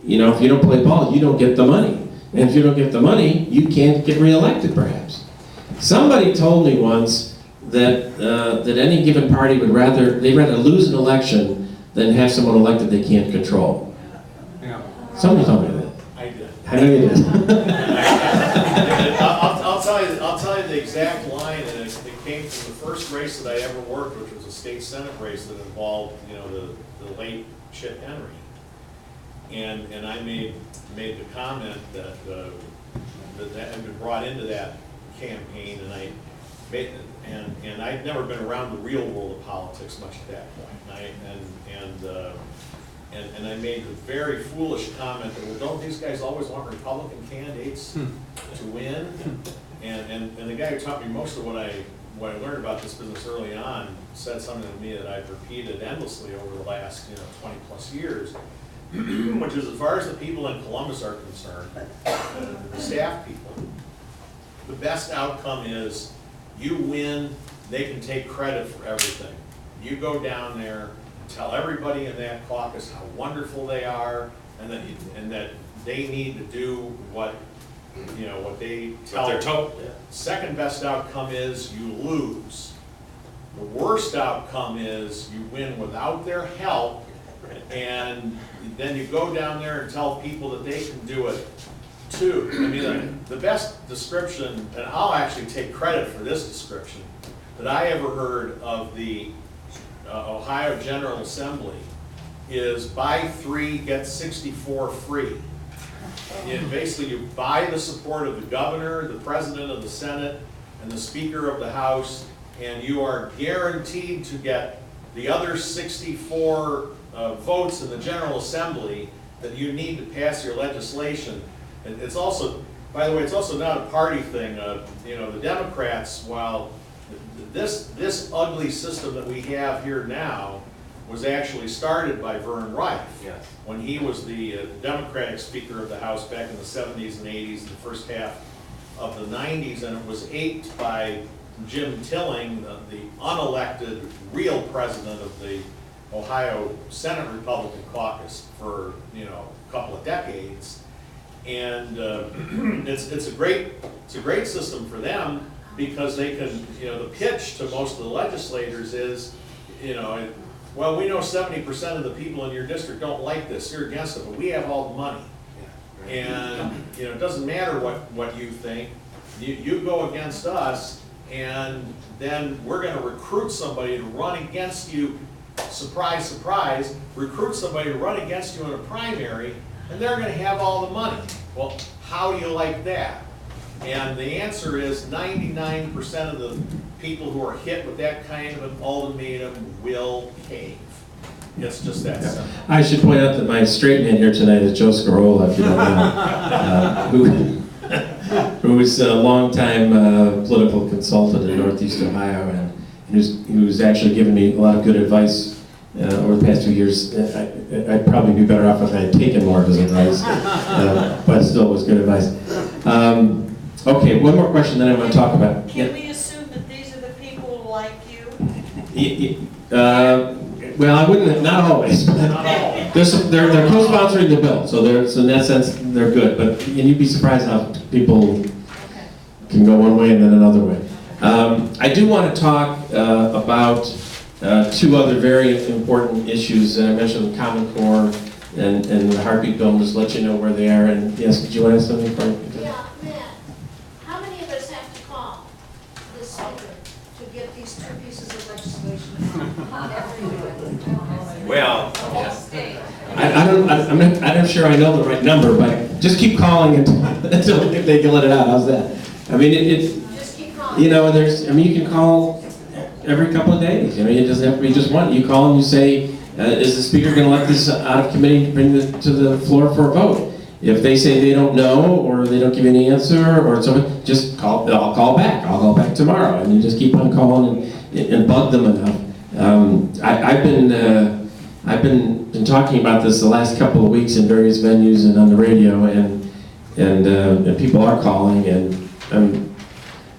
you know, if you don't play ball, you don't get the money. And if you don't get the money, you can't get reelected, perhaps. Somebody told me once that that any given party they'd rather lose an election than have someone elected they can't control. Yeah. Somebody told me that. I did. I know you did. I'll tell you the exact line, and it came from the first race that I ever worked, which was a state senate race that involved, you know, the late Chip Henry. And I made the comment that had been brought into that campaign, and I'd never been around the real world of politics much at that point. And I made the very foolish comment that, well, don't these guys always want Republican candidates to win? And the guy who taught me most of what I learned about this business early on said something to me that I've repeated endlessly over the last 20 plus years, which is, as far as the people in Columbus are concerned, the staff people, the best outcome is you win, they can take credit for everything. You go down there, tell everybody in that caucus how wonderful they are, and that they need to do what they tell they're told. them. Second best outcome is you lose. The worst outcome is you win without their help, and then you go down there and tell people that they can do it too. I mean, the best description, and I'll actually take credit for this description, that I ever heard of the Ohio General Assembly is buy 3, get 64 free. And basically, you buy the support of the governor, the president of the Senate, and the speaker of the House, and you are guaranteed to get the other 64 votes in the General Assembly that you need to pass your legislation. And it's also, by the way, it's also not a party thing. The Democrats, while this ugly system that we have here now was actually started by Vern Reif. Yes. When he was the Democratic Speaker of the House back in the 70s and 80s, the first half of the 90s, and it was aped by Jim Tilling, the unelected real president of the Ohio Senate Republican Caucus for a couple of decades. And it's a great system for them, because they can, the pitch to most of the legislators is, well, we know 70% of the people in your district don't like this, you're against it, but we have all the money. And, it doesn't matter what you think, you go against us, and then we're gonna recruit somebody to run against you, surprise, surprise, recruit somebody to run against you in a primary, and they're gonna have all the money. Well, how do you like that? And the answer is 99% of the people who are hit with that kind of an ultimatum will cave. It's just that simple. I should point out that my straight man here tonight is Joe Scarola, if you don't know, who is a longtime political consultant in Northeast Ohio, and who's actually given me a lot of good advice over the past 2 years. I probably be better off if I had taken more of his advice, but still was good advice. Okay, one more question that I want to talk about. Can we assume that these are the people like you? Well, I wouldn't, not always. But they're co-sponsoring the bill, so in that sense they're good. But you'd be surprised how people can go one way and then another way. I do want to talk about 2 other very important issues. I mentioned the Common Core and the Heartbeat Bill, and just let you know where they are. And yes, did you want to ask something, Frank? Yeah, Matt, how many of us have to call this speaker to get these 2 pieces of legislation everywhere? Well, I'm not sure I know the right number, but just keep calling until they can let it out. How's that? I mean, Just keep calling. you can call every couple of days. It doesn't have to be just one. You call and you say, is the speaker going to let this out of committee and bring it to the floor for a vote? If they say they don't know, or they don't give you any answer, or something, just call. I'll call back. I'll call back tomorrow, and you just keep on calling and bug them enough. I've been talking about this the last couple of weeks in various venues and on the radio, and people are calling, and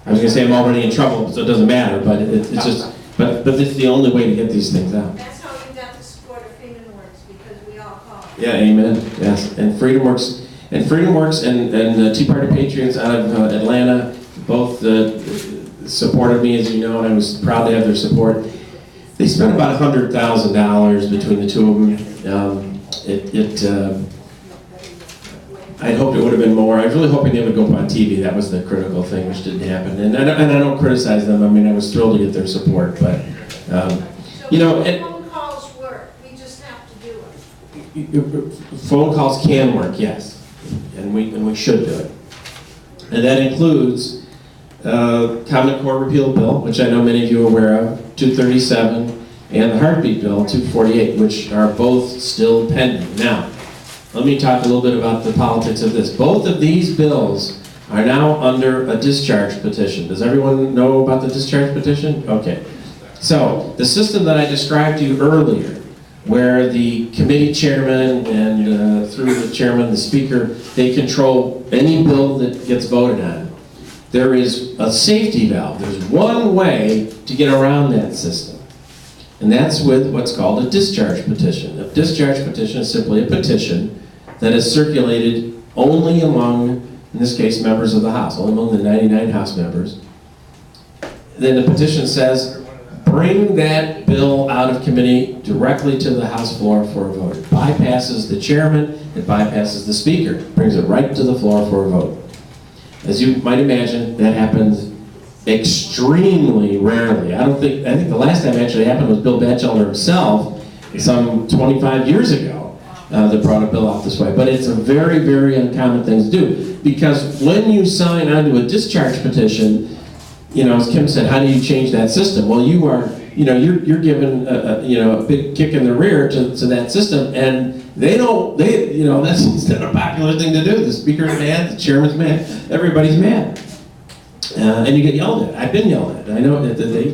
I was going to say I'm already in trouble, so it doesn't matter, but it's just, but it's the only way to get these things out. That's how you got the support of Freeman Works, because we all call. Yeah, amen, yes. And FreedomWorks and Tea Party Patriots out of Atlanta, both supported me, as you know, and I was proud to have their support. They spent about $100,000 between the two of them. I'd hoped it would have been more. I was really hoping they would go up on TV. That was the critical thing, which didn't happen. And I don't criticize them. I mean, I was thrilled to get their support, but, you know, Phone calls work, we just have to do it. phone calls can work, yes, and we should do it. And that includes Common Core repeal bill, which I know many of you are aware of, 237, and the Heartbeat Bill, 248, which are both still pending. Now, let me talk a little bit about the politics of this. Both of these bills are now under a discharge petition. Does everyone know about the discharge petition? Okay. So, the system that I described to you earlier, where the committee chairman and through the chairman, the speaker, they control any bill that gets voted on. There is a safety valve. There's one way to get around that system. And that's with what's called a discharge petition. A discharge petition is simply a petition that is circulated only among, in this case, members of the House, only among the 99 House members. Then the petition says, bring that bill out of committee directly to the House floor for a vote. It bypasses the chairman, it bypasses the speaker, brings it right to the floor for a vote. As you might imagine, that happens extremely rarely. I think the last time it actually happened was Bill Batchelder himself, some 25 years ago, that brought a bill out this way. But it's a very, very uncommon thing to do, because when you sign onto a discharge petition, you know, as Kim said, how do you change that system? Well, you're given a big kick in the rear to that system, and that's not a popular thing to do. The speaker's mad, the chairman's mad, everybody's mad. And you get yelled at. I've been yelled at. I know that they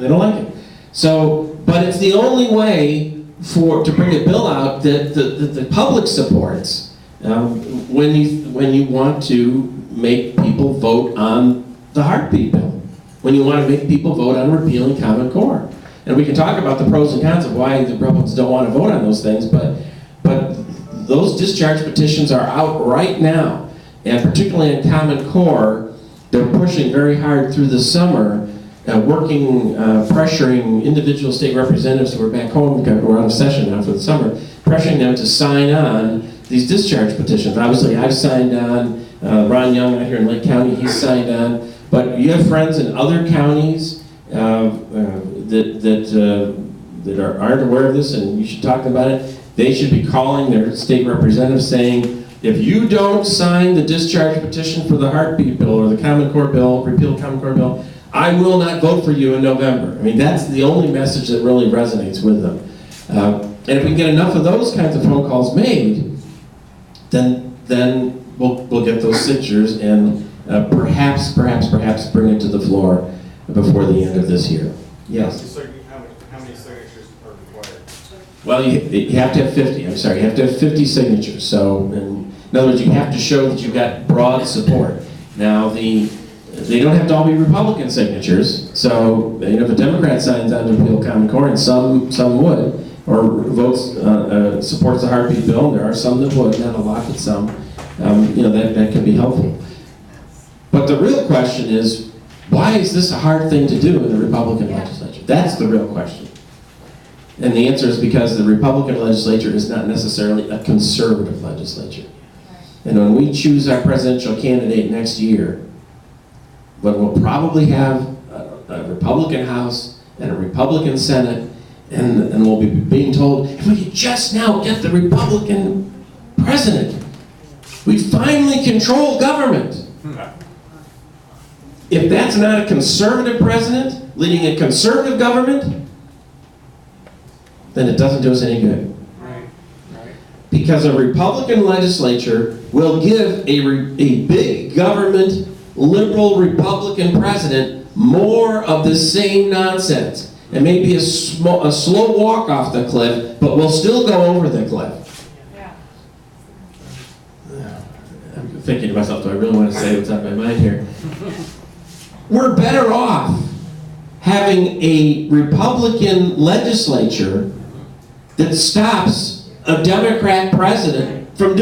don't like it. So, but it's the only way to bring a bill out that the public supports when you want to make people vote on the Heartbeat Bill, when you want to make people vote on repealing Common Core. And we can talk about the pros and cons of why the Republicans don't want to vote on those things, but those discharge petitions are out right now, and particularly in Common Core, they're pushing very hard through the summer, pressuring individual state representatives who are back home, we're out of session now for the summer, pressuring them to sign on these discharge petitions. Obviously, I've signed on, Ron Young out here in Lake County, he's signed on, but you have friends in other counties that aren't aware of this, and you should talk about it. They should be calling their state representatives saying, if you don't sign the discharge petition for the Heartbeat Bill or the Common Core Bill, repeal Common Core Bill, I will not vote for you in November. I mean, that's the only message that really resonates with them. And if we can get enough of those kinds of phone calls made, then we'll get those signatures and perhaps bring it to the floor before the end of this year. Yes? How many signatures are required? Well, you have to have 50. I'm sorry, you have to have 50 signatures. So, in other words, you have to show that you've got broad support. Now, they don't have to all be Republican signatures. So, if a Democrat signs on to repeal Common Core, and some would, or votes supports the Heartbeat Bill, and there are some that would, not a lot, but some, that can be helpful. But the real question is, why is this a hard thing to do in the Republican legislature? That's the real question. And the answer is because the Republican legislature is not necessarily a conservative legislature. And when we choose our presidential candidate next year, when we'll probably have a Republican House and a Republican Senate, and we'll be being told, if we could just now get the Republican president, we'd finally control government. If that's not a conservative president leading a conservative government, then it doesn't do us any good. Right. Because a Republican legislature will give a big government, liberal Republican president more of the same nonsense. It may be a slow walk off the cliff, but we'll still go over the cliff. Yeah. I'm thinking to myself, do I really want to say what's on my mind here? We're better off having a Republican legislature that stops a Democrat president from doing